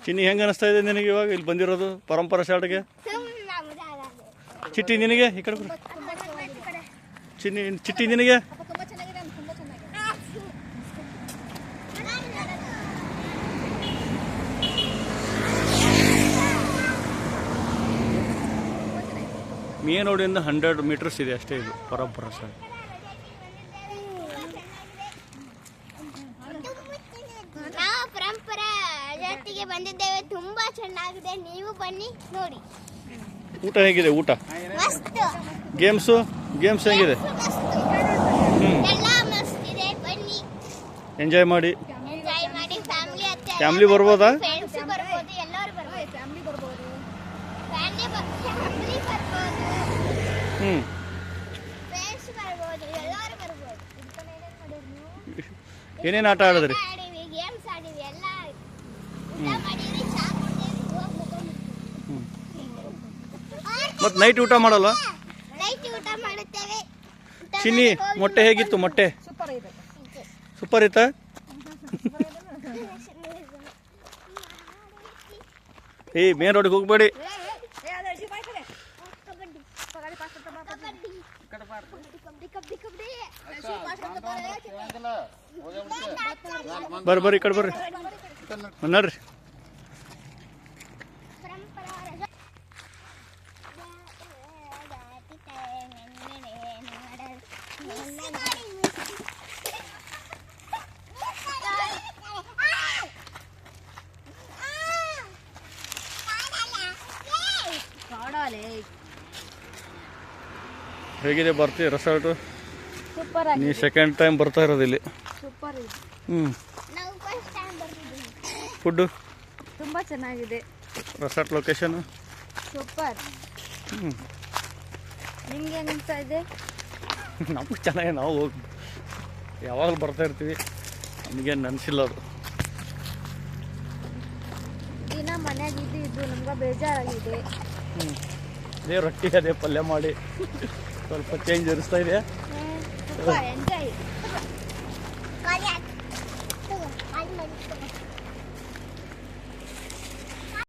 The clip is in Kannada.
ಚಿನ್ನಿ ಹೆಂಗೆ ಅನಿಸ್ತಾ ಇದೆ ನಿನಗೆ ಇವಾಗ ಇಲ್ಲಿ ಬಂದಿರೋದು ಪರಂಪರಾ ಶಾಲೆಗೆ? ಚಿಟ್ಟಿ ನಿನಗೆ ಈ ಕಡೆ ಚಿನ್ನಿ ಚಿಟ್ಟಿ ನಿನಗೆ? ಮೇನ್ ರೋಡಿಂದ 100 ಮೀಟರ್ಸ್ ಇದೆ ಅಷ್ಟೇ ಇದು ಪರಂಪರಾ ಶಾಲೆ. ನಾವು ಪರಂಪರಾ ಜೊತೆಗೆ ಬಂದಿದ್ದೇವೆ. ತುಂಬಾ ಚೆನ್ನಾಗಿದೆ, ನೀವು ಬನ್ನಿ ನೋಡಿ. ಊಟ ಹೇಗಿದೆ? ಊಟ ಮಸ್ತ್. ಗೇಮ್ಸ್ ಹೇಗಿದೆ? ಎಲ್ಲ ಮಸ್ತ್ ಇದೆ, ಬನ್ನಿ ಎಂಜಾಯ್ ಮಾಡಿ. ಫ್ಯಾಮಿಲಿ ಬರ್ಬೋದಾ? ಫ್ರೆಂಡ್ಸ್ ಬರ್ಬೋದು, ಎಲ್ಲರೂ ಬರ್ಬೋದು. ಫ್ಯಾಮಿಲಿ ಬರ್ಬೋದು. ಫ್ರೆಂಡ್ಸ್ ಬರ್ಬೋದು, ಎಲ್ಲರೂ ಬರ್ಬೋದು. ಏನೇನು ಆಟ ಆಡಿದ್ರಿ? ಗೇಮ್ಸ್ ಆಡಿವಿ, ಎಲ್ಲ ಊಟ ಮಾಡಿದ್ರಿ, ಚಾ ಕುಡಿದ್ರಿ, ಮತ್ತೆ ನೈಟ್ ಊಟ ಮಾಡಲ್ವಾ? ನೈಟ್ ಊಟ ಮಾಡುತ್ತೇವೆ. ಚಿನ್ನಿ ಮೊಟ್ಟೆ ಹೇಗಿತ್ತು? ಮೊಟ್ಟೆ ಸೂಪರ್ ಇತ್ತಾ? ಮೇನ್ ರೋಡಿಗೆ ಹೋಗ್ಬೇಡಿ. ಬರ್ರಿ ಈ ಕಡೆ ಬರ್ರಿ, ನೋಡ್ರಿ. ಹೇಗಿದೆ ಬರ್ತೀವಿ ರೆಸಾರ್ಟು? ನೀ ಸೆಕೆಂಡ್ ಟೈಮ್ ಬರ್ತಾ ಇರೋದು ಇಲ್ಲಿ. ಫುಡ್ಡು ತುಂಬ ಚೆನ್ನಾಗಿದೆ. Resort location super. ನಿಮ್ಗೆ ಅನಿಸ್ತಾ ಇದೆ? ನಮ್ಗೆ ಚೆನ್ನಾಗಿ, ನಾವು ಹೋಗಿ ಯಾವಾಗಲೂ ಬರ್ತಾ ಇರ್ತೀವಿ, ನಮಗೇನು ಅನಿಸಿಲ್ಲ ಅದು. ದಿನ ಮನೆಯಾಗಿದ್ದು ಇದು ನಮ್ಗೆ ಬೇಜಾರಾಗಿದೆ. ಅದೇ ರೊಟ್ಟಿ ಅದೇ ಪಲ್ಯ ಮಾಡಿ ಸ್ವಲ್ಪ ಚೇಂಜ್ ಅನಿಸ್ತಾ ಇದೆ. ಎಂಜಾಯ್.